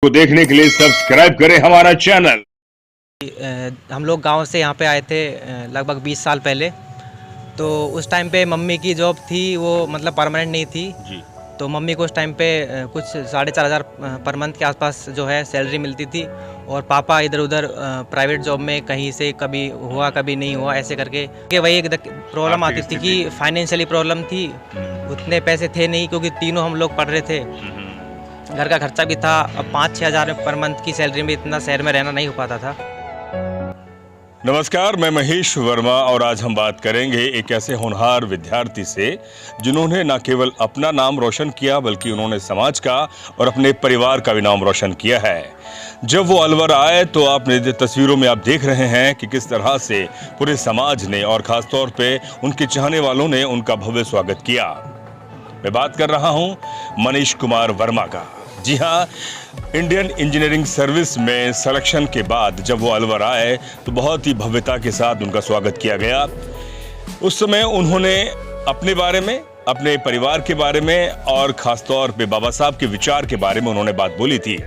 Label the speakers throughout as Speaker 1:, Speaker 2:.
Speaker 1: को देखने के लिए सब्सक्राइब करें हमारा चैनल।
Speaker 2: हम लोग गांव से यहाँ पे आए थे लगभग 20 साल पहले। तो उस टाइम पे मम्मी की जॉब थी, वो मतलब परमानेंट नहीं थी
Speaker 1: जी।
Speaker 2: तो मम्मी को उस टाइम पे कुछ 4,500 पर मंथ के आसपास जो है सैलरी मिलती थी। और पापा इधर उधर प्राइवेट जॉब में कहीं से कभी हुआ कभी नहीं हुआ ऐसे करके कि वही एक प्रॉब्लम आती थी कि फाइनेंशियली प्रॉब्लम थी। उतने पैसे थे नहीं क्योंकि तीनों हम लोग पढ़ रहे थे, घर का खर्चा भी था। अब 5-6 हज़ार पर मंथ की सैलरी में इतना शहर में रहना नहीं हो पाता था।
Speaker 1: नमस्कार, मैं महेश वर्मा और आज हम बात करेंगे एक ऐसे होनहार विद्यार्थी से जिन्होंने न केवल अपना नाम रोशन किया बल्कि उन्होंने समाज का और अपने परिवार का भी नाम रोशन किया है। जब वो अलवर आए तो आपने तस्वीरों में आप देख रहे हैं कि किस तरह से पूरे समाज ने और खासतौर पे उनके चाहने वालों ने उनका भव्य स्वागत किया। मैं बात कर रहा हूं मनीष कुमार वर्मा का। जी हाँ, इंडियन इंजीनियरिंग सर्विस में सिलेक्शन के बाद जब वो अलवर आए तो बहुत ही भव्यता के साथ उनका स्वागत किया गया। उस समय उन्होंने अपने बारे में, अपने परिवार के बारे में और खासतौर पे बाबा साहब के विचार के बारे में उन्होंने बात बोली थी।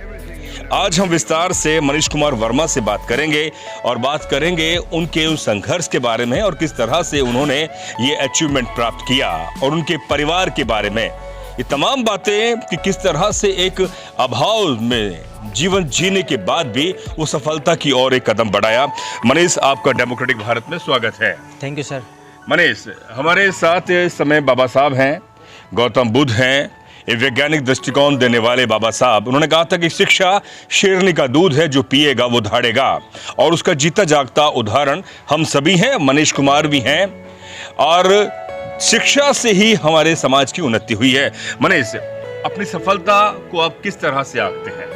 Speaker 1: आज हम विस्तार से मनीष कुमार वर्मा से बात करेंगे और बात करेंगे उनके उस संघर्ष के बारे में और किस तरह से उन्होंने ये अचीवमेंट प्राप्त किया और उनके परिवार के बारे में। ये तमाम बातें कि किस तरह से एक अभाव में जीवन जीने के बाद भी वो सफलता की ओर एक कदम बढ़ाया। मनीष, आपका डेमोक्रेटिक भारत में स्वागत है।
Speaker 2: Thank you sir.
Speaker 1: मनीष, हमारे साथ इस समय बाबा साहब हैं, गौतम बुद्ध हैं, एक वैज्ञानिक दृष्टिकोण देने वाले बाबा साहब। उन्होंने कहा था कि शिक्षा शेरनी का दूध है, जो पिएगा वो धाड़ेगा, और उसका जीता जागता उदाहरण हम सभी हैं, मनीष कुमार भी हैं। और शिक्षा से ही हमारे समाज की उन्नति हुई है। मनीष, अपनी सफलता को आप किस तरह से आंकते हैं?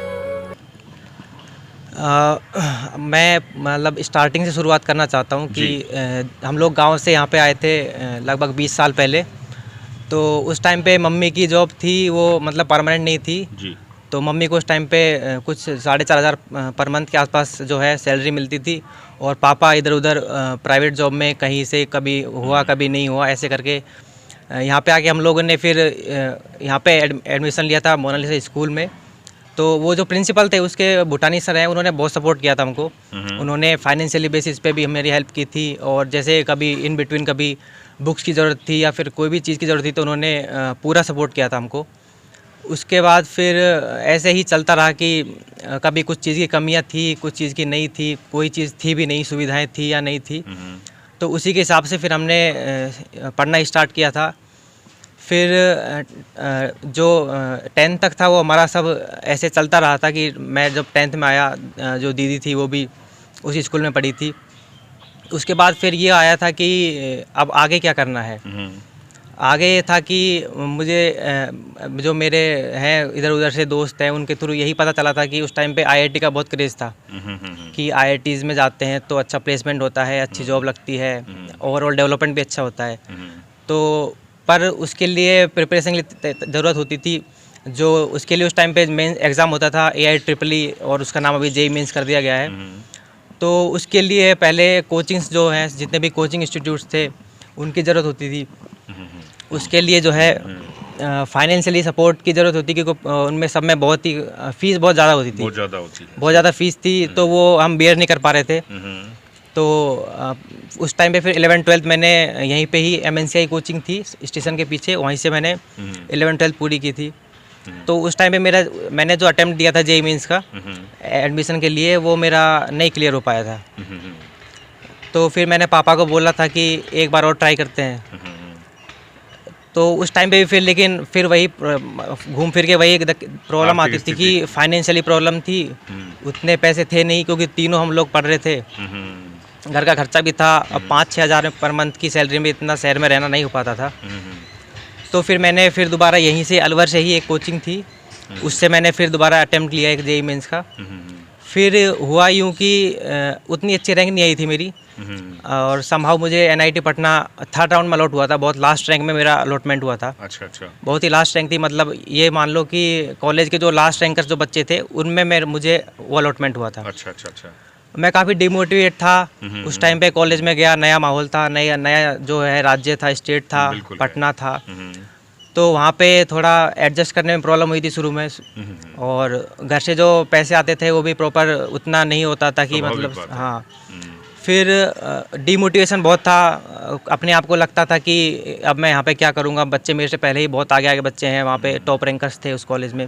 Speaker 2: मैं मतलब स्टार्टिंग से शुरुआत करना चाहता हूँ कि हम लोग गांव से यहाँ पे आए थे लगभग 20 साल पहले। तो उस टाइम पे मम्मी की जॉब थी, वो मतलब परमानेंट नहीं थी
Speaker 1: जी।
Speaker 2: तो मम्मी को उस टाइम पे कुछ 4,500 पर मंथ के आसपास जो है सैलरी मिलती थी। और पापा इधर उधर प्राइवेट जॉब में कहीं से कभी हुआ कभी नहीं हुआ ऐसे करके यहाँ पे आके हम लोगों ने फिर यहाँ पे एडमिशन लिया था मोनालिसा स्कूल में। तो वो जो प्रिंसिपल थे उसके भूटानी सर हैं, उन्होंने बहुत सपोर्ट किया था हमको। उन्होंने फाइनेंशियली बेसिस पे भी मेरी हेल्प की थी। और जैसे कभी इन बिटवीन कभी बुक्स की ज़रूरत थी या फिर कोई भी चीज़ की ज़रूरत थी तो उन्होंने पूरा सपोर्ट किया था हमको। उसके बाद फिर ऐसे ही चलता रहा कि कभी कुछ चीज़ की कमियां थी, कुछ चीज़ की नहीं थी, कोई चीज़ थी भी नहीं, सुविधाएं थी या नहीं थी। तो उसी के हिसाब से फिर हमने पढ़ना स्टार्ट किया था। फिर जो 10th तक था वो हमारा सब ऐसे चलता रहा था कि मैं जब 10th में आया, जो दीदी थी वो भी उसी स्कूल में पढ़ी थी। उसके बाद फिर ये आया था कि अब आगे क्या करना है। आगे ये था कि मुझे जो मेरे हैं इधर उधर से दोस्त हैं उनके थ्रू यही पता चला था कि उस टाइम पे आईआईटी का बहुत क्रेज़ था कि आईआईटीज़ में जाते हैं तो अच्छा प्लेसमेंट होता है, अच्छी जॉब लगती है, ओवरऑल डेवलपमेंट भी अच्छा होता है। तो पर उसके लिए प्रिपरेशन की ज़रूरत होती थी। जो उसके लिए उस टाइम पे मेन एग्ज़ाम होता था AIEEE, और उसका नाम अभी JEE मेंस कर दिया गया है। तो उसके लिए पहले कोचिंग्स जो हैं, जितने भी कोचिंग इंस्टीट्यूट्स थे उनकी ज़रूरत होती थी। उसके लिए जो है फाइनेंशियली सपोर्ट की ज़रूरत होती क्योंकि उनमें सब में बहुत ही फ़ीस बहुत ज़्यादा होती थी, बहुत ज़्यादा फ़ीस थी। तो वो हम बेयर नहीं कर पा रहे थे। तो उस टाइम पे फिर 11th-12th मैंने यहीं पे ही MNCI कोचिंग थी स्टेशन के पीछे, वहीं से मैंने 11th-12th पूरी की थी। तो उस टाइम पे मैंने जो अटेम्प्ट दिया था JEE मेंस का एडमिशन के लिए, वो मेरा नहीं क्लियर हो पाया था। तो फिर मैंने पापा को बोला था कि एक बार और ट्राई करते हैं। तो उस टाइम पे भी फिर लेकिन फिर वही घूम फिर के वही एक प्रॉब्लम आती थी कि फाइनेंशियली प्रॉब्लम थी। उतने पैसे थे नहीं क्योंकि तीनों हम लोग पढ़ रहे थे, घर का खर्चा भी था। अब 5-6 हज़ार पर मंथ की सैलरी में इतना शहर में रहना नहीं हो पाता था। तो फिर मैंने फिर दोबारा यहीं से अलवर से ही एक कोचिंग थी, उससे मैंने फिर दोबारा अटेम्प्ट लिया एक JEE मेंस का। फिर हुआ यूँ कि उतनी अच्छी रैंक नहीं आई थी मेरी, और समहाउ मुझे NIT पटना 3rd राउंड में अलॉट हुआ था। बहुत लास्ट रैंक में मेरा अलॉटमेंट हुआ था। अच्छा। बहुत ही लास्ट रैंक थी, मतलब ये मान लो कि कॉलेज के जो लास्ट रैंकर्स जो बच्चे थे उनमें मुझे वो अलॉटमेंट हुआ था। अच्छा। मैं काफ़ी डिमोटिवेट था उस टाइम पे। कॉलेज में गया, नया माहौल था, नया जो है राज्य था, स्टेट था, पटना था। तो वहाँ पे थोड़ा एडजस्ट करने में प्रॉब्लम हुई थी शुरू में, और घर से जो पैसे आते थे वो भी प्रॉपर उतना नहीं होता था कि
Speaker 1: स्वाभाविक
Speaker 2: मतलब
Speaker 1: बात है।
Speaker 2: हाँ। फिर डीमोटिवेशन बहुत था, अपने आप को लगता था कि अब मैं यहाँ पे क्या करूँगा, बच्चे मेरे से पहले ही बहुत आगे आगे बच्चे हैं, वहाँ पे टॉप रैंकर्स थे उस कॉलेज में।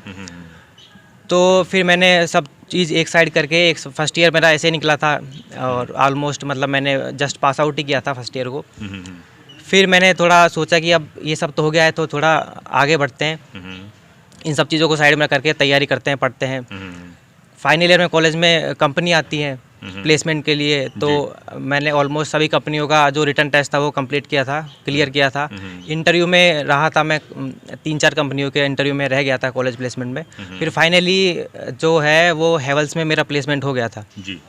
Speaker 2: तो फिर मैंने सब चीज़ एक साइड करके, एक फर्स्ट ईयर मेरा ऐसे निकला था और ऑलमोस्ट मतलब मैंने जस्ट पास आउट ही किया था फर्स्ट ईयर को। फिर मैंने थोड़ा सोचा कि अब ये सब तो हो गया है तो थोड़ा आगे बढ़ते हैं, इन सब चीज़ों को साइड में करके तैयारी करते हैं, पढ़ते हैं। फाइनल ईयर में कॉलेज में कंपनी आती है प्लेसमेंट के लिए, तो मैंने ऑलमोस्ट सभी कंपनियों का जो रिटर्न टेस्ट था वो कंप्लीट किया था, क्लियर किया था। इंटरव्यू में रहा था मैं, 3-4 कंपनियों के इंटरव्यू में रह गया था कॉलेज प्लेसमेंट में। फिर फाइनली जो है वो हेवल्स में मेरा प्लेसमेंट हो गया था
Speaker 1: जी।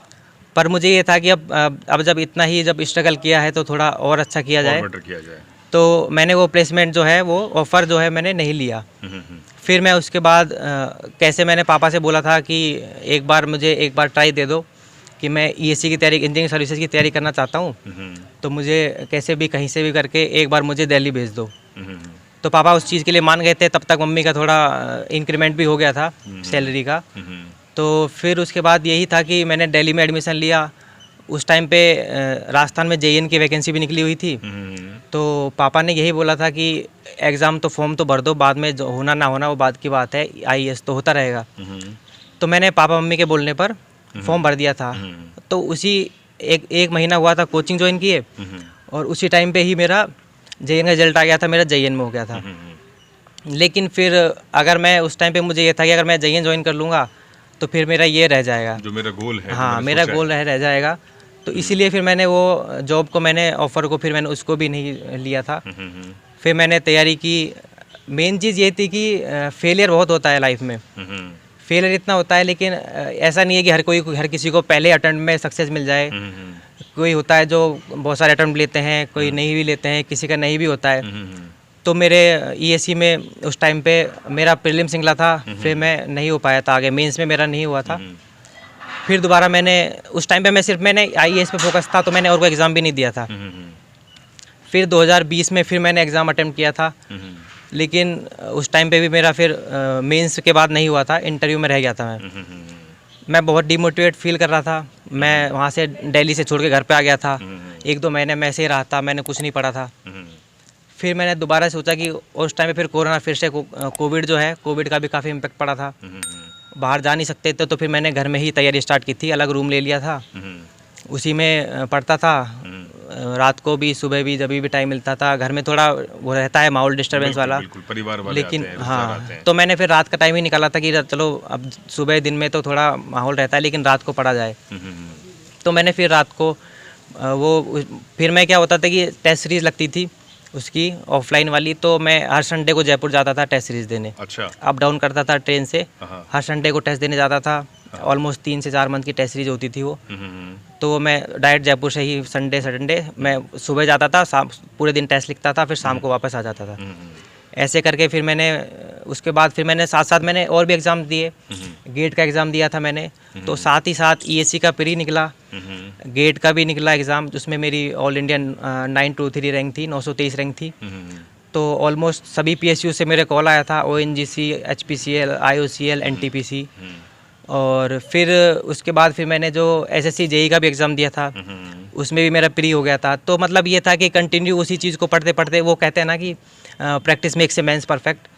Speaker 2: पर मुझे ये था कि अब जब इतना ही जब स्ट्रगल किया है तो थोड़ा और अच्छा किया जाए,
Speaker 1: और बेटर किया जाए।
Speaker 2: तो मैंने वो प्लेसमेंट जो है वो ऑफ़र जो है मैंने नहीं लिया। फिर मैं उसके बाद कैसे मैंने पापा से बोला था कि एक बार ट्राई दे दो कि मैं ईएससी की तैयारी, इंजीनियरिंग सर्विसेज की तैयारी करना चाहता हूँ, तो मुझे कैसे भी कहीं से भी करके एक बार मुझे दिल्ली भेज दो। तो पापा उस चीज़ के लिए मान गए थे। तब तक मम्मी का थोड़ा इंक्रीमेंट भी हो गया था सैलरी का। तो फिर उसके बाद यही था कि मैंने दिल्ली में एडमिशन लिया। उस टाइम पे राजस्थान में जेईएन की वैकेंसी भी निकली हुई थी, तो पापा ने यही बोला था कि एग्ज़ाम तो फॉर्म तो भर दो, बाद में जो होना ना होना वो बाद की बात है, आईएएस तो होता रहेगा। तो मैंने पापा मम्मी के बोलने पर फॉर्म भर दिया था। तो उसी एक महीना हुआ था कोचिंग ज्वाइन किए, और उसी टाइम पे ही मेरा जेईएन का रिजल्ट आ गया था, मेरा जेईएन में हो गया था। लेकिन फिर अगर मैं उस टाइम पे मुझे ये था कि अगर मैं जेईएन ज्वाइन कर लूँगा तो फिर मेरा ये रह जाएगा,
Speaker 1: जो मेरा गोल है,
Speaker 2: हाँ मेरा गोल रह जाएगा। तो इसीलिए फिर मैंने वो जॉब को, मैंने ऑफ़र को, फिर मैंने उसको भी नहीं लिया था। फिर मैंने तैयारी की। मेन चीज़ ये थी कि फेलियर बहुत होता है लाइफ में, फेलियर इतना होता है, लेकिन ऐसा नहीं है कि हर किसी को पहले अटेम्प्ट में सक्सेस मिल जाए। कोई होता है जो बहुत सारे अटेम्प्ट लेते हैं, कोई नहीं भी लेते हैं, किसी का नहीं भी होता है। तो मेरे ईएससी में उस टाइम पे मेरा प्रीलिम्स निकला था, फिर मैं नहीं हो पाया था आगे, मेंस में मेरा नहीं हुआ था। फिर दोबारा मैंने उस टाइम पे मैंने आईएएस पे फोकस था, तो मैंने और कोई एग्ज़ाम भी नहीं दिया था। फिर 2020 में फिर मैंने एग्ज़ाम अटेम्प्ट किया था, लेकिन उस टाइम पे भी मेरा फिर मेंस के बाद नहीं हुआ था, इंटरव्यू में रह गया था मैं बहुत डिमोटिवेट फील कर रहा था। मैं वहाँ से दिल्ली से छोड़ के घर पे आ गया था। 1-2 महीने मैं ऐसे ही रहा था, मैंने कुछ नहीं पढ़ा था। फिर मैंने दोबारा सोचा कि उस टाइम पे फिर कोरोना, फिर से कोविड जो है, कोविड का भी काफ़ी इम्पेक्ट पड़ा था, बाहर जा नहीं सकते थे। तो फिर मैंने घर में ही तैयारी स्टार्ट की थी, अलग रूम ले लिया था, उसी में पढ़ता था, रात को भी सुबह भी, जब भी टाइम मिलता था। घर में थोड़ा वो रहता है माहौल डिस्टर्बेंस वाला,
Speaker 1: परिवार वाले
Speaker 2: लेकिन
Speaker 1: आते हैं,
Speaker 2: हाँ, तो मैंने फिर रात का टाइम ही निकाला था कि चलो अब सुबह दिन में तो थोड़ा माहौल रहता है, लेकिन रात को पढ़ा जाए। तो मैंने फिर रात को फिर मैं क्या होता था कि टेस्ट सीरीज़ लगती थी उसकी ऑफलाइन वाली, तो मैं हर संडे को जयपुर जाता था टेस्ट सीरीज़ देने।
Speaker 1: अच्छा।
Speaker 2: अप डाउन करता था ट्रेन से, हर संडे को टेस्ट देने जाता था। ऑलमोस्ट 3 से 4 मंथ की टेस्ट सीरीज होती थी वो। तो मैं डायरेक्ट जयपुर से ही संडे मैं सुबह जाता था, शाम पूरे दिन टेस्ट लिखता था, फिर शाम को वापस आ जाता था। ऐसे करके फिर मैंने उसके बाद फिर मैंने साथ साथ मैंने और भी एग्ज़ाम दिए। गेट का एग्ज़ाम दिया था मैंने, तो साथ ही साथ ईएससी का प्री निकला, गेट का भी निकला एग्ज़ाम, जिसमें मेरी ऑल इंडियन 923 रैंक थी, 923 रैंक थी। तो ऑलमोस्ट सभी पीएसयू से मेरे कॉल आया था, ओएनजीसी, एचपीसीएल, आईओसीएल, एनटीपीसी। और फिर उसके बाद फिर मैंने जो एसएससी जेई का भी एग्ज़ाम दिया था, उसमें भी मेरा प्री हो गया था। तो मतलब ये था कि कंटिन्यू उसी चीज़ को पढ़ते पढ़ते, वो कहते हैं ना कि practice makes a man perfect,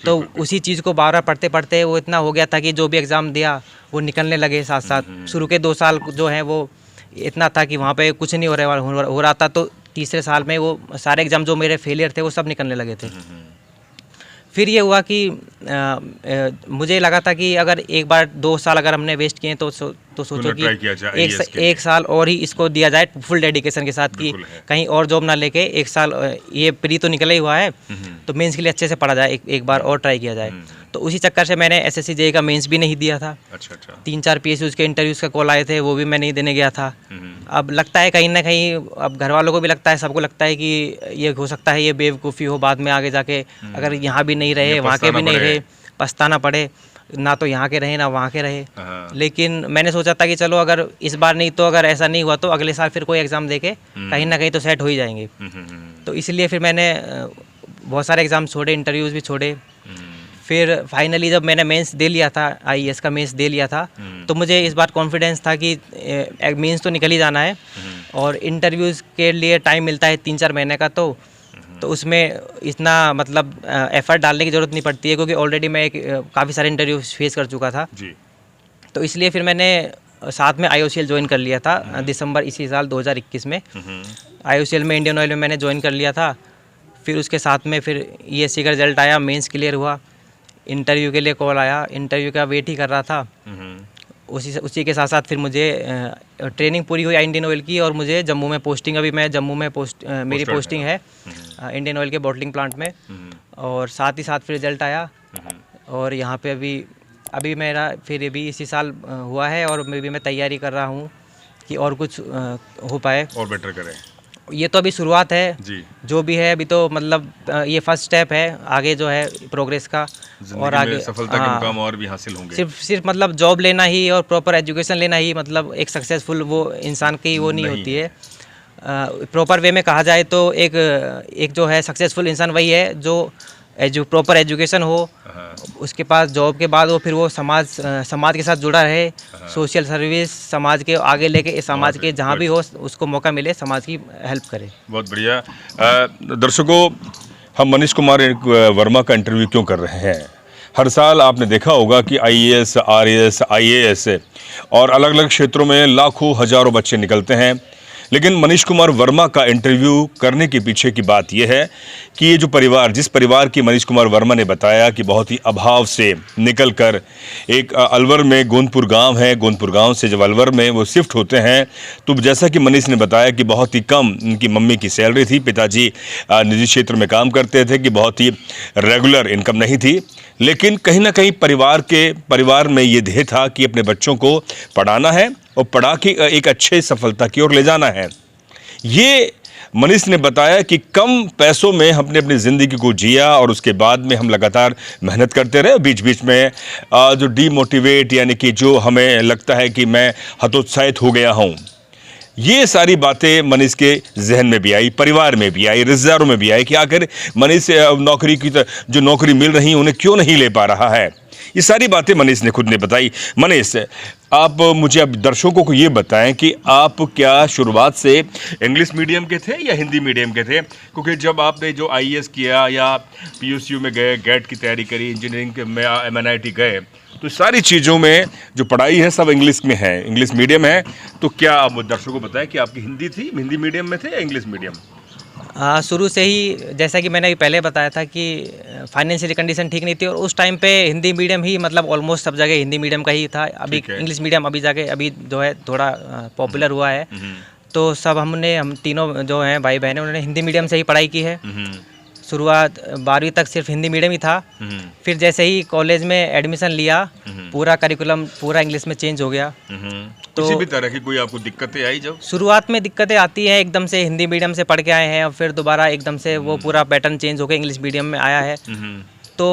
Speaker 2: तो उसी चीज़ को बार बार पढ़ते पढ़ते वो इतना हो गया था कि जो भी एग्ज़ाम दिया वो निकलने लगे साथ साथ। शुरू के 2 साल जो है वो इतना था कि वहाँ पे कुछ नहीं हो रहा था, तो तीसरे साल में वो सारे एग्ज़ाम जो मेरे फेलियर थे वो सब निकलने लगे थे। फिर ये हुआ कि मुझे लगा था कि अगर एक बार 2 साल अगर हमने वेस्ट किए तो सोचो कि एक साल और ही इसको दिया जाए फुल डेडिकेशन के साथ, कि कहीं और जॉब ना लेके 1 साल, ये प्री तो निकला ही हुआ है तो मेंस के लिए अच्छे से पढ़ा जाए, एक बार और ट्राई किया जाए। तो उसी चक्कर से मैंने एसएससी जेई का मेंस भी नहीं दिया था।
Speaker 1: अच्छा।
Speaker 2: 3-4 पीएसयूज़ के इंटरव्यूज़ का कॉल आए थे, वो भी मैं नहीं देने गया था। अब लगता है कहीं ना कहीं, अब घर वालों को भी लगता है, सबको लगता है कि ये हो सकता है ये बेवकूफ़ी हो, बाद में आगे जाके अगर यहाँ भी नहीं रहे, वहाँ के भी नहीं रहे, पछताना पड़े, ना तो यहाँ के रहे ना वहाँ के रहे। लेकिन मैंने सोचा था कि चलो अगर इस बार नहीं तो अगर ऐसा नहीं हुआ तो अगले साल फिर कोई एग्ज़ाम दे के कहीं ना कहीं तो सेट हो ही जाएंगे। तो इसलिए फिर मैंने बहुत सारे एग्ज़ाम छोड़े, इंटरव्यूज़ भी छोड़े। फिर फाइनली जब मैंने मेंस दे लिया था, आईएएस का मेंस दे लिया था, तो मुझे इस बात कॉन्फिडेंस था कि मेंस तो निकल ही जाना है और इंटरव्यूज़ के लिए टाइम मिलता है 3-4 महीने का, तो उसमें इतना मतलब एफ़र्ट डालने की ज़रूरत नहीं पड़ती है, क्योंकि ऑलरेडी मैं काफ़ी सारे इंटरव्यू फेस कर चुका था
Speaker 1: जी।
Speaker 2: तो इसलिए फिर मैंने साथ में आईओसीएल ज्वाइन कर लिया था दिसंबर इसी साल 2021 में। आईओसीएल में, इंडियन ऑयल में मैंने ज्वाइन कर लिया था। फिर उसके साथ में फिर ईएससी का रिज़ल्ट आया, मेंस क्लियर हुआ, इंटरव्यू के लिए कॉल आया, इंटरव्यू का वेट ही कर रहा था। उसी के साथ साथ फिर मुझे ट्रेनिंग पूरी हुई इंडियन ऑयल की और मुझे जम्मू में पोस्टिंग, अभी मैं जम्मू में मेरी पोस्टिंग है इंडियन ऑयल के बॉटलिंग प्लांट में। और साथ ही साथ फिर रिज़ल्ट आया और यहाँ पे अभी मेरा फिर भी इसी साल हुआ है और मैं तैयारी कर रहा हूँ कि और कुछ हो पाए
Speaker 1: और बेटर करें।
Speaker 2: ये तो अभी शुरुआत है
Speaker 1: जी।
Speaker 2: जो भी है, अभी तो मतलब ये फर्स्ट स्टेप है, आगे जो है प्रोग्रेस का और आगे
Speaker 1: सफलता के मुकाम और भी हासिल होंगे।
Speaker 2: सिर्फ मतलब जॉब लेना ही और प्रॉपर एजुकेशन लेना ही मतलब एक सक्सेसफुल वो इंसान की वो नहीं होती है। प्रॉपर वे में कहा जाए तो एक जो है सक्सेसफुल इंसान वही है जो प्रॉपर एजुकेशन हो, उसके पास जॉब के बाद वो फिर वो समाज के साथ जुड़ा रहे, सोशल सर्विस समाज के आगे लेके, समाज के जहाँ भी हो उसको मौका मिले समाज की हेल्प करे।
Speaker 1: बहुत बढ़िया। दर्शकों, हम मनीष कुमार वर्मा का इंटरव्यू क्यों कर रहे हैं? हर साल आपने देखा होगा कि आईएएस, आरएएस, आईएएस और अलग अलग क्षेत्रों में लाखों हजारों बच्चे निकलते हैं, लेकिन मनीष कुमार वर्मा का इंटरव्यू करने के पीछे की बात यह है कि ये जो परिवार, जिस परिवार की मनीष कुमार वर्मा ने बताया कि बहुत ही अभाव से निकलकर एक अलवर में गोंदपुर गांव है, गोंदपुर गांव से जब अलवर में वो शिफ्ट होते हैं तो जैसा कि मनीष ने बताया कि बहुत ही कम उनकी मम्मी की सैलरी थी, पिताजी निजी क्षेत्र में काम करते थे, कि बहुत ही रेगुलर इनकम नहीं थी, लेकिन कहीं ना कहीं परिवार में ये ध्येय था कि अपने बच्चों को पढ़ाना है और पढ़ा के एक अच्छे सफलता की ओर ले जाना है। ये मनीष ने बताया कि कम पैसों में हमने अपनी ज़िंदगी को जिया और उसके बाद में हम लगातार मेहनत करते रहे। बीच बीच में जो डीमोटिवेट, यानी कि जो हमें लगता है कि मैं हतोत्साहित हो गया हूँ, ये सारी बातें मनीष के जहन में भी आई, परिवार में भी आई, रिश्तेदारों में भी आई कि आखिर मनीष नौकरी की जो नौकरी मिल रही उन्हें क्यों नहीं ले पा रहा है। ये सारी बातें मनीष ने खुद ने बताई। मनीष, आप मुझे अब दर्शकों को ये बताएं कि आप क्या शुरुआत से इंग्लिश मीडियम के थे या हिंदी मीडियम के थे? क्योंकि जब आपने जो आईएएस किया या पीयूसीयू में गए, गेट की तैयारी करी, इंजीनियरिंग में एमएनआईटी गए, तो सारी चीज़ों में जो पढ़ाई है सब इंग्लिश में है, इंग्लिश मीडियम है, तो क्या आप दर्शकों को बताएं कि आपकी हिंदी मीडियम में थे या इंग्लिश मीडियम?
Speaker 2: शुरू से ही जैसा कि मैंने अभी पहले बताया था कि फाइनेंशियल कंडीशन ठीक नहीं थी और उस टाइम पे हिंदी मीडियम ही मतलब ऑलमोस्ट सब जगह हिंदी मीडियम का ही था। अभी इंग्लिश मीडियम अभी जो है थोड़ा पॉपुलर हुआ है, तो हम तीनों जो हैं भाई बहनें, उन्होंने हिंदी मीडियम से ही पढ़ाई की है। शुरुआत 12वीं तक सिर्फ हिंदी मीडियम ही था। फिर जैसे ही कॉलेज में एडमिशन लिया, पूरा करिकुलम पूरा इंग्लिश में चेंज हो गया।
Speaker 1: तो किसी भी तरह की कोई आपको दिक्कतें आई? जब
Speaker 2: शुरुआत में दिक्कतें आती हैं, एकदम से हिंदी मीडियम से पढ़ के आए हैं और फिर दोबारा एकदम से वो पूरा पैटर्न चेंज होकर इंग्लिश मीडियम में आया है। तो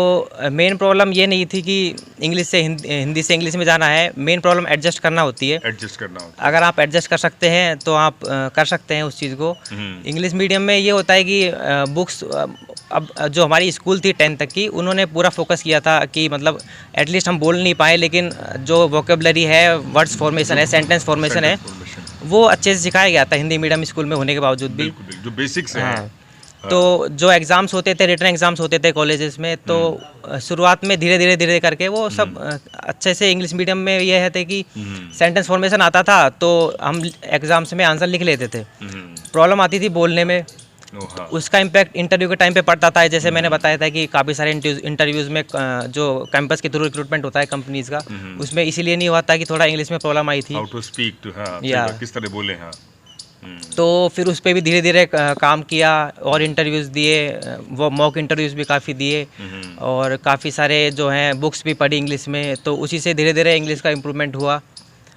Speaker 2: मेन प्रॉब्लम ये नहीं थी कि इंग्लिश से हिंदी से इंग्लिश में जाना है, मेन प्रॉब्लम एडजस्ट करना होती है। अगर आप एडजस्ट कर सकते हैं तो आप कर सकते हैं उस चीज़ को। इंग्लिश मीडियम में ये होता है कि बुक्स, अब जो हमारी स्कूल थी 10th तक की, उन्होंने पूरा फोकस किया था कि मतलब एटलीस्ट हम बोल नहीं पाए, लेकिन जो वोकेबलरी है, वर्ड्स फॉर्मेशन है, सेंटेंस फॉर्मेशन है, वो अच्छे से सिखाया गया था हिंदी मीडियम स्कूल में होने के बावजूद भी।
Speaker 1: जो बेसिक्स है।
Speaker 2: तो जो एग्ज़ाम्स होते थे, रिटन एग्ज़ाम्स होते थे कॉलेजेस में, तो शुरुआत में धीरे धीरे करके वो सब अच्छे से इंग्लिश मीडियम में ये है कि सेंटेंस फॉर्मेशन आता था तो हम एग्ज़ाम्स में आंसर लिख लेते थे। प्रॉब्लम आती थी बोलने में, उसका इम्पैक्ट इंटरव्यू के टाइम पे पड़ता था। जैसे मैंने बताया था कि काफ़ी सारे इंटरव्यूज़ में जो कैंपस के थ्रू रिक्रूटमेंट होता है कंपनीज़ का, उसमें इसीलिए नहीं हुआ था कि थोड़ा इंग्लिश में प्रॉब्लम आई थी,
Speaker 1: हाउ टू स्पीक टू, किस तरह बोले। हाँ,
Speaker 2: तो फिर उस पर भी धीरे धीरे काम किया और इंटरव्यूज़ दिए, वो मॉक इंटरव्यूज़ भी काफ़ी दिए और काफ़ी सारे जो हैं बुक्स भी पढ़ी इंग्लिश में, तो उसी से धीरे धीरे इंग्लिश का इम्प्रूवमेंट हुआ।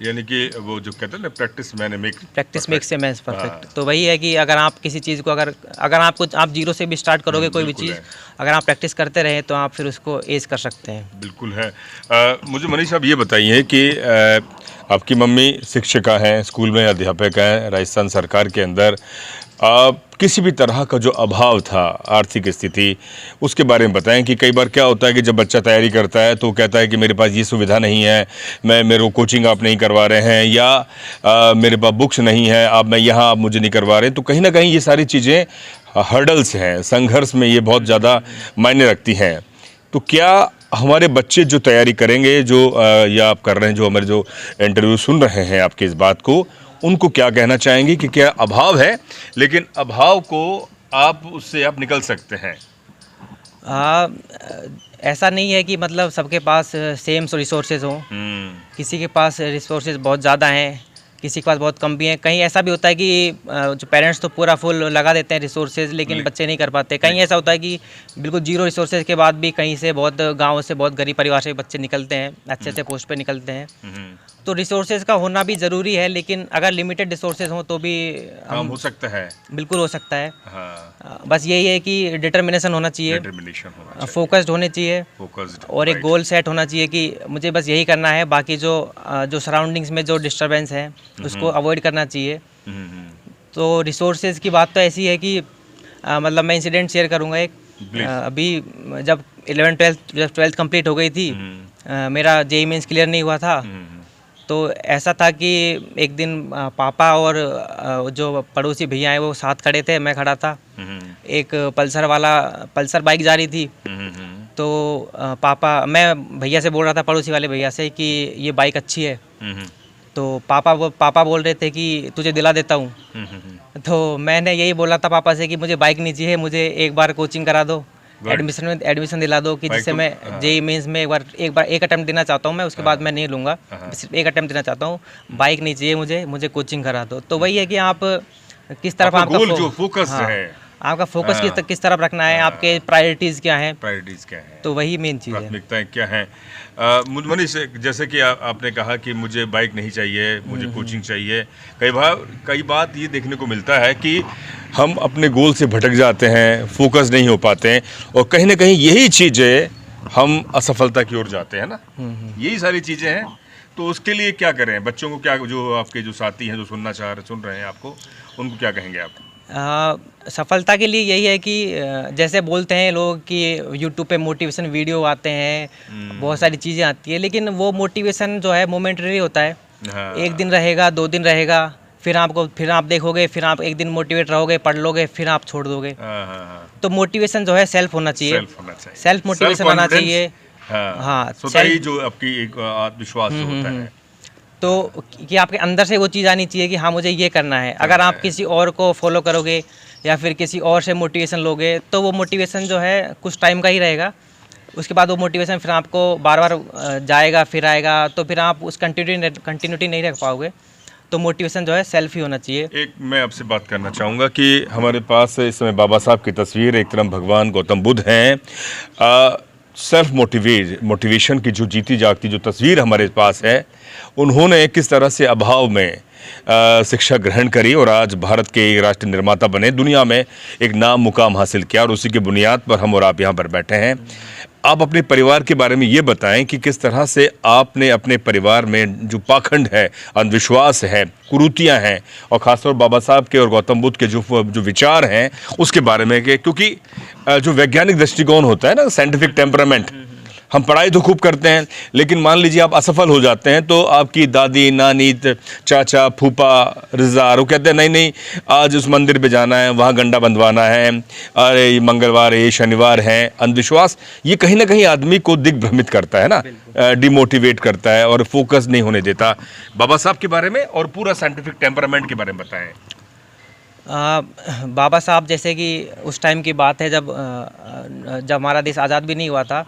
Speaker 1: यानी कि वो जो कहते हैं ना, practice makes
Speaker 2: a man perfect. तो वही है कि अगर आप किसी चीज़ को अगर आप जीरो से भी स्टार्ट करोगे कोई भी चीज़, अगर आप प्रैक्टिस करते रहे तो आप फिर उसको एज कर सकते हैं।
Speaker 1: बिल्कुल है। मुझे मनीष आप ये बताइए कि आपकी मम्मी शिक्षिका हैं, स्कूल में अध्यापक हैं राजस्थान सरकार के अंदर, किसी भी तरह का जो अभाव था आर्थिक स्थिति, उसके बारे में बताएं कि कई बार क्या होता है कि जब बच्चा तैयारी करता है तो कहता है कि मेरे पास ये सुविधा नहीं है, मेरे को कोचिंग आप नहीं करवा रहे हैं, या मेरे पास बुक्स नहीं है, मैं यहाँ आप मुझे नहीं करवा रहे। तो कहीं ना कहीं ये सारी चीज़ें हर्डल्स हैं, संघर्ष में ये बहुत ज़्यादा मायने रखती हैं। तो क्या हमारे बच्चे जो तैयारी करेंगे, जो या आप कर रहे हैं, जो हमारे जो इंटरव्यू सुन रहे हैं आपके इस बात को, उनको क्या कहना चाहेंगे कि क्या अभाव है, लेकिन अभाव को उससे आप निकल सकते हैं?
Speaker 2: ऐसा नहीं है कि मतलब सबके पास सेम रिसोर्सेज हों। किसी के पास रिसोर्सेज बहुत ज़्यादा हैं, किसी के पास बहुत कम भी हैं। कहीं ऐसा भी होता है कि जो पेरेंट्स तो पूरा फुल लगा देते हैं रिसोर्सेज, लेकिन बच्चे नहीं कर पाते। कहीं ऐसा होता है कि बिल्कुल जीरो रिसोर्सेज के बाद भी कहीं से बहुत गाँव से, बहुत गरीब परिवार से बच्चे निकलते हैं, अच्छे अच्छे पोस्ट पे निकलते हैं। तो रिसोर्सेज का होना भी ज़रूरी है, लेकिन अगर लिमिटेड रिसोर्सेज हों तो भी
Speaker 1: काम हो सकता है।
Speaker 2: बिल्कुल हो सकता है।
Speaker 1: हाँ।
Speaker 2: बस यही है कि डिटर्मिनेशन होना चाहिए, फोकस्ड होने चाहिए, और एक गोल सेट होना चाहिए कि मुझे बस यही करना है। बाकी जो सराउंडिंग्स में जो डिस्टर्बेंस है उसको अवॉइड करना चाहिए। तो रिसोर्सेज की बात तो ऐसी है कि मतलब मैं इंसिडेंट शेयर करूँगा एक। अभी जब 12th कंप्लीट हो गई थी, मेरा JEE मेंस क्लियर नहीं हुआ था। तो ऐसा था कि एक दिन पापा और जो पड़ोसी भैया हैं वो साथ खड़े थे, मैं खड़ा था। एक पल्सर बाइक जा रही थी। तो मैं भैया से बोल रहा था, पड़ोसी वाले भैया से, कि ये बाइक अच्छी है। तो पापा बोल रहे थे कि तुझे दिला देता हूँ। तो मैंने यही बोला था पापा से कि मुझे बाइक नहीं चाहिए, मुझे एक बार कोचिंग करा दो, एडमिशन दिला दो, कि जिससे मैं JEE मेंस में एक अटेम्प्ट देना चाहता हूँ मैं, उसके बाद मैं नहीं लूँगा, सिर्फ एक अटेम्प्ट देना चाहता हूँ। बाइक नहीं चाहिए मुझे कोचिंग करा दो। तो वही है कि आप किस तरफ आपका
Speaker 1: फोकस है,
Speaker 2: आपका फोकस किस तरफ रखना है, आपके प्रायोरिटीज़ क्या हैं, तो वही मेन चीज़ है,
Speaker 1: प्राथमिकताएं क्या हैं। मनीष, जैसे कि आपने कहा कि मुझे बाइक नहीं चाहिए, मुझे कोचिंग चाहिए। कई बात ये देखने को मिलता है कि हम अपने गोल से भटक जाते हैं, फोकस नहीं हो पाते हैं, और कहीं ना कहीं यही चीज़ें हम असफलता की ओर जाते हैं ना। यही सारी चीज़ें हैं। तो उसके लिए क्या करें? बच्चों को क्या, जो आपके जो साथी हैं, जो सुन रहे हैं आपको, उनको क्या कहेंगे आप?
Speaker 2: सफलता के लिए यही है कि जैसे बोलते हैं लोग कि यूट्यूब पे मोटिवेशन वीडियो आते हैं, बहुत सारी चीज़ें आती है, लेकिन वो मोटिवेशन जो है मोमेंटरी होता है।
Speaker 1: हाँ।
Speaker 2: एक दिन रहेगा, 2 दिन रहेगा, फिर आप देखोगे, फिर आप एक दिन मोटिवेट रहोगे, पढ़ लोगे, फिर आप छोड़ दोगे। तो मोटिवेशन जो है सेल्फ होना चाहिए, सेल्फ मोटिवेशन होना चाहिए। हाँ,
Speaker 1: जो आपकी एक आत्मविश्वास होता है,
Speaker 2: तो कि आपके अंदर से वो चीज़ आनी चाहिए कि हाँ मुझे ये करना है। अगर आप किसी और को फॉलो करोगे या फिर किसी और से मोटिवेशन लोगे, तो वो मोटिवेशन जो है कुछ टाइम का ही रहेगा। उसके बाद वो मोटिवेशन फिर आपको बार बार जाएगा, फिर आएगा, तो फिर आप उस कंटिन्यूटी नहीं रख पाओगे। तो मोटिवेशन जो है सेल्फ ही होना चाहिए।
Speaker 1: एक मैं आपसे बात करना चाहूँगा कि हमारे पास इस समय बाबा साहब की तस्वीर, एक तरफ भगवान गौतम बुद्ध हैं। सेल्फ मोटिवेशन की जो जीती जागती जो तस्वीर हमारे पास है, उन्होंने किस तरह से अभाव में शिक्षा ग्रहण करी और आज भारत के एक राष्ट्र निर्माता बने, दुनिया में एक नाम मुकाम हासिल किया, और उसी की बुनियाद पर हम और आप यहाँ पर बैठे हैं। आप अपने परिवार के बारे में ये बताएं कि किस तरह से आपने अपने परिवार में जो पाखंड है, अंधविश्वास है, कुरीतियाँ हैं, और ख़ासतौर बाबा साहब के और गौतम बुद्ध के जो विचार हैं उसके बारे में, क्योंकि जो वैज्ञानिक दृष्टिकोण होता है ना, साइंटिफिक टेम्परामेंट, हम पढ़ाई तो खूब करते हैं, लेकिन मान लीजिए आप असफल हो जाते हैं, तो आपकी दादी, नानी, चाचा, फूफा, रिश्तेदार वो कहते हैं नहीं आज उस मंदिर पे जाना है, वहाँ गंडा बंधवाना है, अरे मंगलवार है, शनिवार है। अंधविश्वास ये कहीं ना कहीं आदमी को दिग्भ्रमित करता है ना, डिमोटिवेट करता है और फोकस नहीं होने देता। बाबा साहब के बारे में और पूरा साइंटिफिक टेम्परामेंट के बारे में बताएं।
Speaker 2: बाबा साहब, जैसे कि उस टाइम की बात है जब हमारा देश आज़ाद भी नहीं हुआ था,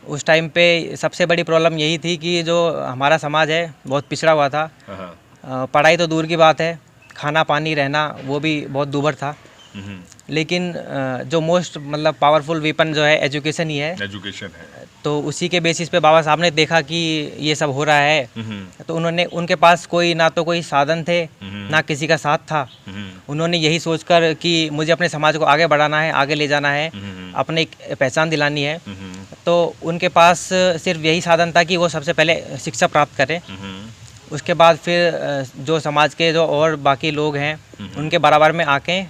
Speaker 2: उस टाइम पे सबसे बड़ी प्रॉब्लम यही थी कि जो हमारा समाज है बहुत पिछड़ा हुआ था। पढ़ाई तो दूर की बात है, खाना पानी रहना वो भी बहुत दूभर था। लेकिन जो मोस्ट मतलब पावरफुल वेपन जो है एजुकेशन ही है। तो उसी के बेसिस पे बाबा साहब ने देखा कि ये सब हो रहा है, तो उनके पास ना तो कोई साधन थे, ना किसी का साथ था। उन्होंने यही सोचकर कि मुझे अपने समाज को आगे बढ़ाना है, आगे ले जाना है, अपने पहचान दिलानी है, तो उनके पास सिर्फ यही साधन था कि वो सबसे पहले शिक्षा प्राप्त करें। उसके बाद फिर जो समाज के जो और बाकी लोग हैं उनके बराबर में आके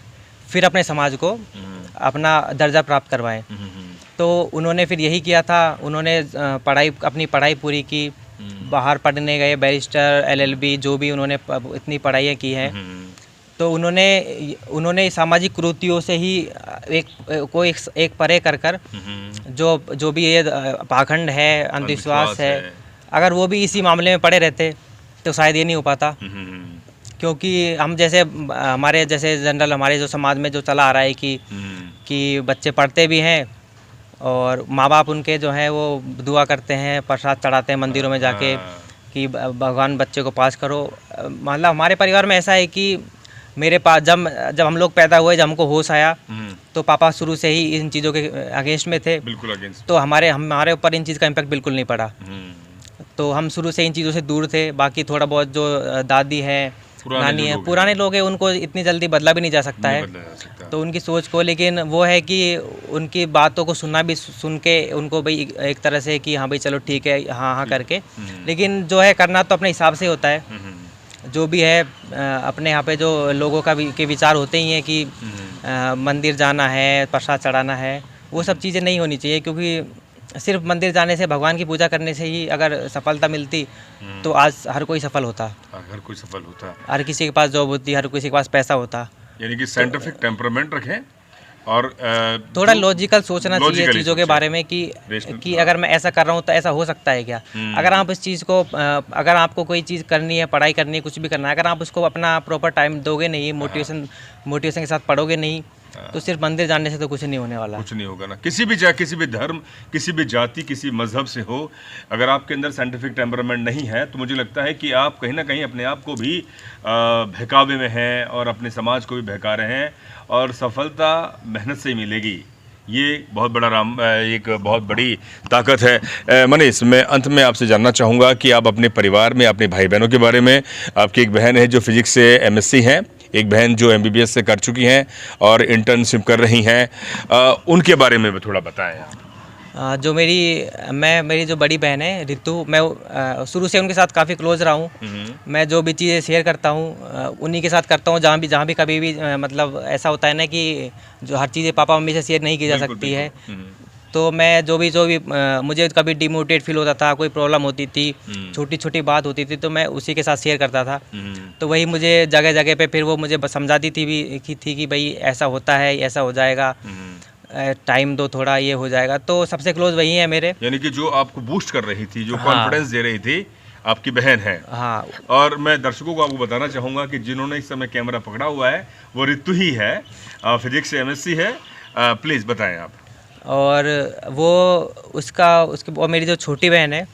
Speaker 2: फिर अपने समाज को अपना दर्जा प्राप्त करवाएं। तो उन्होंने फिर यही किया था। उन्होंने अपनी पढ़ाई पूरी की, बाहर पढ़ने गए, बैरिस्टर, LLB, जो भी उन्होंने इतनी पढ़ाइयाँ की हैं। तो उन्होंने सामाजिक कुरीतियों से ही एक परे कर जो भी ये पाखंड है, अंधविश्वास है, अगर वो भी इसी मामले में पड़े रहते तो शायद ये नहीं हो पाता। क्योंकि हम जैसे हमारे जैसे जनरल हमारे जो समाज में जो चला आ रहा है कि बच्चे पढ़ते भी हैं और माँ बाप उनके जो हैं वो दुआ करते हैं, प्रसाद चढ़ाते हैं मंदिरों में जाके कि भगवान बच्चे को पास करो। मतलब हमारे परिवार में ऐसा है कि मेरे पास जब हम लोग पैदा हुए, जब हमको होश आया तो पापा शुरू से ही इन चीज़ों के अगेंस्ट में थे।
Speaker 1: बिल्कुल अगेंस्ट।
Speaker 2: तो हमारे ऊपर इन चीज़ का इम्पैक्ट बिल्कुल नहीं पड़ा। तो हम शुरू से इन चीज़ों से दूर थे। बाकी थोड़ा बहुत जो दादी है, नानी है, पुराने लोग हैं, उनको इतनी जल्दी बदला भी नहीं जा सकता है तो उनकी सोच को। लेकिन वो है कि उनकी बातों को सुन के उनको भाई एक तरह से कि हाँ भाई चलो ठीक है, हाँ करके। लेकिन जो है करना तो अपने हिसाब से होता है। जो भी है अपने यहाँ पे जो लोगों के विचार होते ही हैं कि मंदिर जाना है, प्रसाद चढ़ाना है, वो सब चीज़ें नहीं होनी चाहिए। क्योंकि सिर्फ मंदिर जाने से, भगवान की पूजा करने से ही अगर सफलता मिलती तो आज हर कोई सफल होता। हर किसी के पास जॉब होती, हर किसी के पास पैसा होता।
Speaker 1: यानी कि साइंटिफिक टेम्परामेंट रखें और
Speaker 2: थोड़ा लॉजिकल सोचना चाहिए चीज़ों के बारे में कि अगर मैं ऐसा कर रहा हूँ तो ऐसा हो सकता है क्या। अगर आप इस चीज़ को अगर आपको कोई चीज़ करनी है, पढ़ाई करनी है, कुछ भी करना है, अगर आप उसको अपना प्रॉपर टाइम दोगे नहीं, मोटिवेशन के साथ पढ़ोगे नहीं, तो सिर्फ मंदिर जाने से तो कुछ नहीं होने वाला।
Speaker 1: कुछ नहीं होगा ना। किसी भी धर्म, किसी भी जाति, किसी मजहब से हो, अगर आपके अंदर साइंटिफिक टेम्परामेंट नहीं है तो मुझे लगता है कि आप कहीं ना कहीं अपने आप को भी बहकावे में हैं और अपने समाज को भी बहका रहे हैं। और सफलता मेहनत से ही मिलेगी, ये एक बहुत बड़ी ताकत है। मनीष, मैं अंत में आपसे जानना चाहूँगा कि आप अपने परिवार में अपने भाई बहनों के बारे में, आपकी एक बहन है जो फिजिक्स से MSc हैं, एक बहन जो MBBS से कर चुकी हैं और इंटर्नशिप कर रही हैं, उनके बारे में थोड़ा बताएं आप।
Speaker 2: मेरी जो बड़ी बहन है रितु, मैं शुरू से उनके साथ काफ़ी क्लोज रहा हूँ। मैं जो भी चीज़ें शेयर करता हूँ उन्हीं के साथ करता हूँ। जहाँ भी कभी भी मतलब ऐसा होता है ना कि जो हर चीज़ें पापा मम्मी से शेयर नहीं की जा सकती है, तो मैं जो भी मुझे कभी डिमोटिवेट फील होता था, कोई प्रॉब्लम होती थी, छोटी छोटी बात होती थी, तो मैं उसी के साथ शेयर करता था। तो वही मुझे जगह जगह पे फिर वो मुझे समझाती थी कि भाई ऐसा होता है, ऐसा हो जाएगा, टाइम दो थोड़ा, ये हो जाएगा। तो सबसे क्लोज वही है मेरे।
Speaker 1: यानी कि जो आपको बूस्ट कर रही थी, जो कॉन्फिडेंस दे रही थी, आपकी बहन है।
Speaker 2: हाँ।
Speaker 1: और मैं दर्शकों को आपको बताना चाहूँगा कि जिन्होंने इस समय कैमरा पकड़ा हुआ है वो रितु ही है, फिजिक्स से MSc है। प्लीज़ बताएं आप।
Speaker 2: और और मेरी जो छोटी बहन है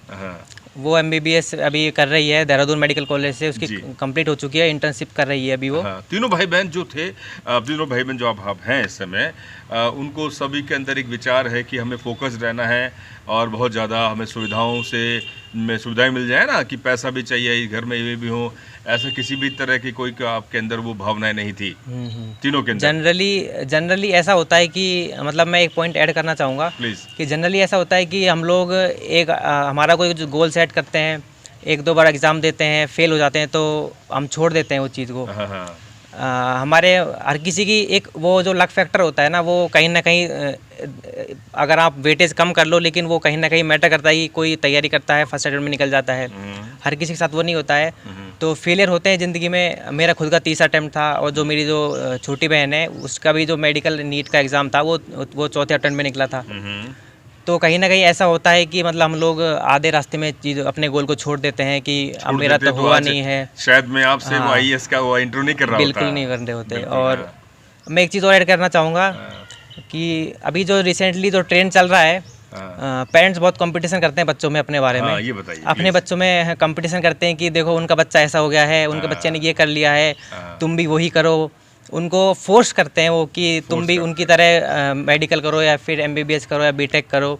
Speaker 2: वो MBBS अभी कर रही है देहरादून मेडिकल कॉलेज से, उसकी कंप्लीट हो चुकी है, इंटर्नशिप कर रही है अभी वो।
Speaker 1: तीनों भाई बहन जो आप हैं इस समय, उनको सभी के अंदर एक विचार है कि हमें फोकस रहना है और बहुत ज़्यादा हमें सुविधाएं मिल जाए ना, कि पैसा भी चाहिए, घर में ये भी हो, ऐसा किसी भी तरह की कोई आपके अंदर वो भावनाएं नहीं थी तीनों के अंदर?
Speaker 2: जनरली ऐसा होता है कि मतलब मैं एक पॉइंट ऐड करना चाहूँगा कि जनरली ऐसा होता है कि हम लोग हमारा कोई जो गोल सेट करते हैं, 1-2 बार एग्ज़ाम देते हैं, फेल हो जाते हैं तो हम छोड़ देते हैं वो चीज़ को। हमारे हर किसी की एक वो जो लक फैक्टर होता है ना, वो कहीं ना कहीं अगर आप वेटेज कम कर लो, लेकिन वो कहीं ना कहीं मैटर करता है कि कोई तैयारी करता है, फर्स्ट अटेम्प्ट में निकल जाता है। हर किसी के साथ वो नहीं होता है, तो फेलियर होते हैं ज़िंदगी में। मेरा खुद का 30 अटेम्प्ट था और जो मेरी जो छोटी बहन है उसका भी जो मेडिकल नीट का एग्ज़ाम था वो चौथे अटेम्प्ट में निकला था। तो कहीं ना कहीं ऐसा होता है कि मतलब हम लोग आधे रास्ते में अपने गोल को छोड़ देते हैं कि अब मेरा तो हुआ नहीं है,
Speaker 1: शायद मैं आपसे वो IAS का वो इंटरव्यू नहीं कर रहा होता।
Speaker 2: बिल्कुल नहीं कर रहे होते। और मैं एक चीज़ और ऐड करना चाहूँगा कि अभी जो रिसेंटली जो ट्रेंड चल रहा है, पेरेंट्स बहुत कंपटीशन करते हैं बच्चों में अपने बारे में।
Speaker 1: ये बताइए,
Speaker 2: अपने बच्चों में कंपटीशन करते हैं कि देखो उनका बच्चा ऐसा हो गया है, उनके बच्चे ने ये कर लिया है, तुम भी वही करो। उनको फोर्स करते हैं वो कि तुम भी उनकी तरह मेडिकल करो या फिर MBBS करो या BTech करो।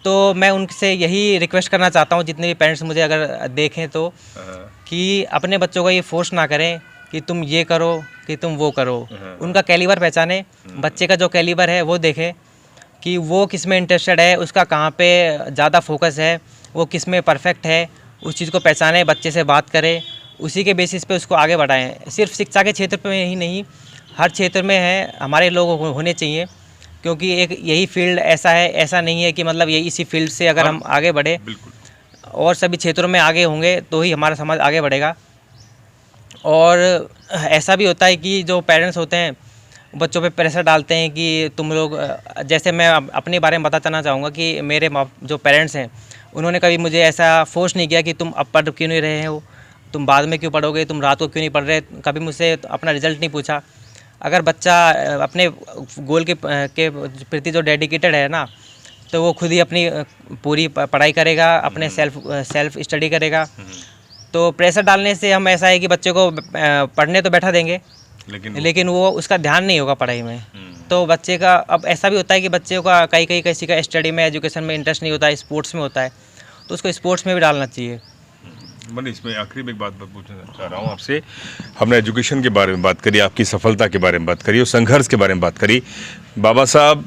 Speaker 2: तो मैं उनसे यही रिक्वेस्ट करना चाहता हूँ, जितने भी पेरेंट्स मुझे अगर देखें तो, कि अपने बच्चों को ये फोर्स ना करें कि तुम ये करो कि तुम वो करो। उनका कैलिबर पहचाने, बच्चे का जो कैलिबर है वो देखें कि वो किस में इंटरेस्टेड है, उसका कहाँ पे ज़्यादा फोकस है, वो किस में परफेक्ट है, उस चीज़ को पहचाने, बच्चे से बात करें, उसी के बेसिस पे उसको आगे बढ़ाएं। सिर्फ शिक्षा के क्षेत्र पे ही नहीं, हर क्षेत्र में है हमारे लोग होने चाहिए, क्योंकि एक यही फील्ड ऐसा है, ऐसा नहीं है कि मतलब यही इसी फील्ड से अगर हम आगे बढ़े और सभी क्षेत्रों में आगे होंगे तो ही हमारा समाज आगे बढ़ेगा। और ऐसा भी होता है कि जो पेरेंट्स होते हैं बच्चों पे प्रेशर डालते हैं कि तुम लोग, जैसे मैं अपने बारे में बताना चाहूँगा कि मेरे जो पेरेंट्स हैं उन्होंने कभी मुझे ऐसा फोर्स नहीं किया कि तुम अब पढ़ क्यों नहीं रहे हो, तुम बाद में क्यों पढ़ोगे, तुम रात को क्यों नहीं पढ़ रहे। कभी मुझसे अपना रिजल्ट नहीं पूछा। अगर बच्चा अपने गोल के प्रति जो डेडिकेटेड है ना, तो वो खुद ही अपनी पूरी पढ़ाई करेगा, अपने सेल्फ स्टडी करेगा। तो प्रेशर डालने से हम ऐसा है कि बच्चे को पढ़ने तो बैठा देंगे, लेकिन वो उसका ध्यान नहीं होगा पढ़ाई में। तो बच्चे का अब ऐसा भी होता है कि बच्चे का किसी का स्टडी में, एजुकेशन में इंटरेस्ट नहीं होता है, स्पोर्ट्स में होता है, तो उसको स्पोर्ट्स में भी डालना चाहिए।
Speaker 1: मैंने इसमें आखिरी में एक बात पूछना चाह रहा हूँ आपसे। हमने एजुकेशन के बारे में बात करी, आपकी सफलता के बारे में बात करी और संघर्ष के बारे में बात करी। बाबा साहब,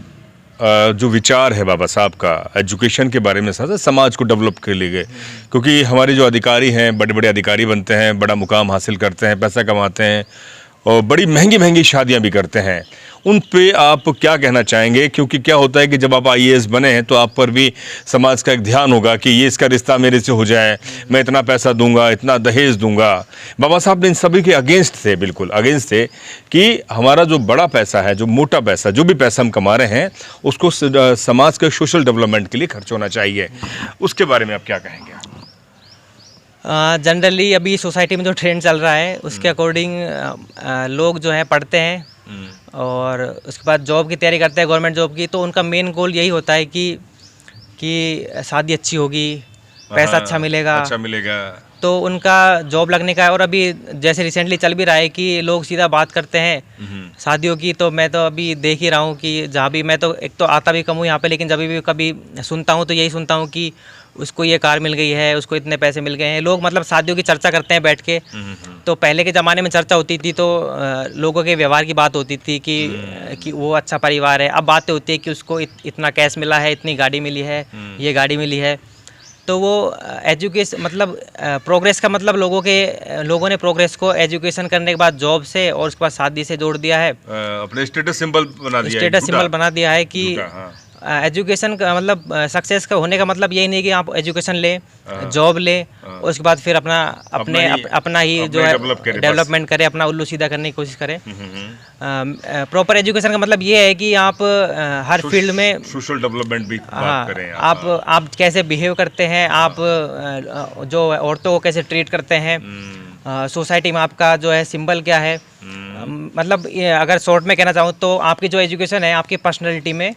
Speaker 1: जो विचार है बाबा साहब का एजुकेशन के बारे में, साथ समाज को डेवलप के लिए गए, क्योंकि हमारे जो अधिकारी हैं, बड़े बड़े अधिकारी बनते हैं, बड़ा मुकाम हासिल करते हैं, पैसा कमाते हैं और बड़ी महंगी महंगी शादियां भी करते हैं। उन पे आप क्या कहना चाहेंगे? क्योंकि क्या होता है कि जब आप आईएएस बने हैं तो आप पर भी समाज का एक ध्यान होगा कि ये इसका रिश्ता मेरे से हो जाए, मैं इतना पैसा दूंगा, इतना दहेज दूंगा। बाबा साहब ने इन सभी के अगेंस्ट थे, बिल्कुल अगेंस्ट थे कि हमारा जो बड़ा पैसा है, जो मोटा पैसा, जो भी पैसा हम कमा रहे हैं, उसको समाज के सोशल डेवलपमेंट के लिए खर्च होना चाहिए। उसके बारे में आप क्या कहेंगे?
Speaker 2: जनरली अभी सोसाइटी में जो ट्रेंड चल रहा है उसके अकॉर्डिंग लोग जो है पढ़ते हैं और उसके बाद जॉब की तैयारी करते हैं, गवर्नमेंट जॉब की। तो उनका मेन गोल यही होता है कि शादी अच्छी होगी, पैसा अच्छा मिलेगा, तो उनका जॉब लगने का है। और अभी जैसे रिसेंटली चल भी रहा है कि लोग सीधा बात करते हैं शादियों की। तो मैं तो अभी देख ही रहा हूँ कि जहाँ भी, मैं तो एक तो आता भी कम हूँ यहाँ पे, लेकिन जब भी कभी सुनता हूँ तो यही सुनता हूँ कि उसको ये कार मिल गई है, उसको इतने पैसे मिल गए हैं। लोग मतलब शादियों की चर्चा करते हैं बैठ के। तो पहले के ज़माने में चर्चा होती थी तो लोगों के व्यवहार की बात होती थी कि वो अच्छा परिवार है। अब बातें होती है कि उसको इतना कैश मिला है, इतनी गाड़ी मिली है, ये गाड़ी मिली है। तो वो एजुकेशन मतलब प्रोग्रेस का मतलब लोगों ने प्रोग्रेस को एजुकेशन करने के बाद जॉब से और उसके बाद शादी से जोड़ दिया है,
Speaker 1: अपने स्टेटस सिंबल
Speaker 2: बना दिया है कि एजुकेशन का मतलब सक्सेस का होने का मतलब यही नहीं कि आप एजुकेशन लें, जॉब लें, उसके बाद फिर अपना ही जो है डेवलपमेंट करें, अपना उल्लू सीधा करने की कोशिश करें। प्रॉपर एजुकेशन का मतलब ये है कि आप हर फील्ड में
Speaker 1: सोशल डेवलपमेंट भी बात करें।
Speaker 2: आप कैसे बिहेव करते हैं, आप जो औरतों को कैसे ट्रीट करते हैं, सोसाइटी में आपका जो है सिंबल क्या है। मतलब अगर शॉर्ट में कहना चाहूँ तो आपकी जो एजुकेशन है आपकी पर्सनैलिटी में,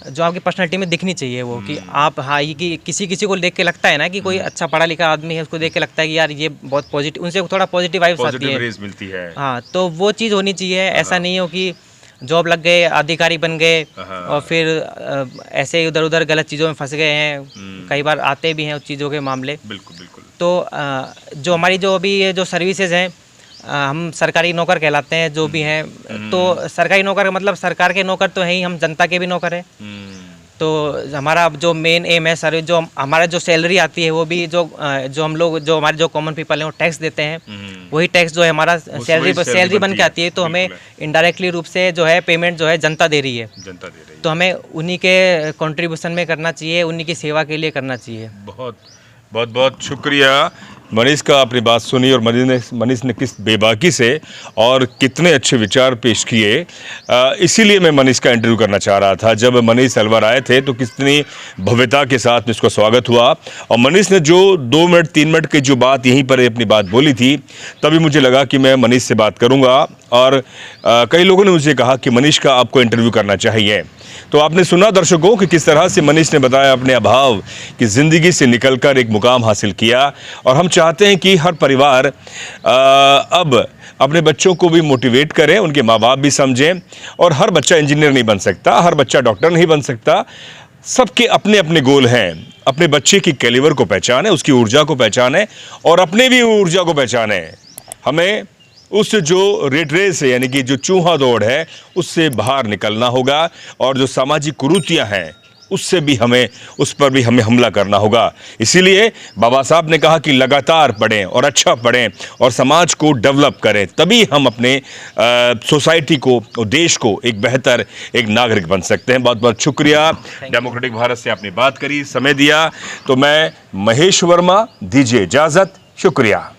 Speaker 2: जो आपकी पर्सनैलिटी में दिखनी चाहिए वो कि आप, हाँ, ये कि किसी को देख के लगता है ना कि कोई अच्छा पढ़ा लिखा आदमी है, उसको देख के लगता है कि यार ये बहुत पॉजिटिव, उनसे थोड़ा पॉजिटिव वाइब्स आती है। हाँ, तो वो चीज़ होनी चाहिए। ऐसा नहीं हो कि जॉब लग गए, अधिकारी बन गए और फिर ऐसे इधर उधर गलत चीज़ों में फंस गए हैं। कई बार आते भी हैं उस चीज़ों के मामले।
Speaker 1: बिल्कुल।
Speaker 2: तो जो हमारी जो अभी ये जो सर्विसेज हैं, हम सरकारी नौकर कहलाते हैं जो भी हैं। तो सरकारी नौकर का मतलब सरकार के नौकर तो है ही, हम जनता के भी नौकर हैं। तो हमारा जो मेन एम है सर, जो हमारा जो सैलरी आती है वो भी जो हम लोग, जो हमारे जो कॉमन पीपल हैं वो टैक्स देते हैं, वही टैक्स जो है हमारा सैलरी बन के आती है। तो हमें इनडायरेक्टली रूप से जो है पेमेंट जो है जनता दे रही है। तो हमें उन्हीं के कंट्रीब्यूशन में करना चाहिए, उन्हीं की सेवा के लिए करना चाहिए।
Speaker 1: बहुत शुक्रिया मनीष का, अपनी बात सुनी और मनीष ने किस बेबाकी से और कितने अच्छे विचार पेश किए। इसीलिए मैं मनीष का इंटरव्यू करना चाह रहा था। जब मनीष अलवर आए थे तो कितनी भव्यता के साथ इसको स्वागत हुआ और मनीष ने जो 2 मिनट 3 मिनट की जो बात यहीं पर अपनी बात बोली थी, तभी मुझे लगा कि मैं मनीष से बात करूँगा। और कई लोगों ने मुझे कहा कि मनीष का आपको इंटरव्यू करना चाहिए। तो आपने सुना दर्शकों कि किस तरह से मनीष ने बताया अपने अभाव की ज़िंदगी से निकलकर एक मुकाम हासिल किया। और हम चाहते हैं कि हर परिवार अब अपने बच्चों को भी मोटिवेट करें, उनके माँ बाप भी समझें। और हर बच्चा इंजीनियर नहीं बन सकता, हर बच्चा डॉक्टर नहीं बन सकता। सबके अपने अपने गोल हैं। अपने बच्चे की कैलिबर को पहचानें, उसकी ऊर्जा को पहचानें और अपने भी ऊर्जा को पहचानें। हमें उस जो रेट रेस है, यानी कि जो चूहा दौड़ है, उससे बाहर निकलना होगा और जो सामाजिक कुरीतियां हैं उससे भी हमें, उस पर भी हमें हमला करना होगा। इसीलिए बाबा साहब ने कहा कि लगातार पढ़ें और अच्छा पढ़ें और समाज को डेवलप करें, तभी हम अपने सोसाइटी को और देश को एक बेहतर एक नागरिक बन सकते हैं। बहुत बहुत शुक्रिया। डेमोक्रेटिक भारत से आपने बात करी, समय दिया। तो मैं महेश वर्मा, दीजिए इजाज़त। शुक्रिया।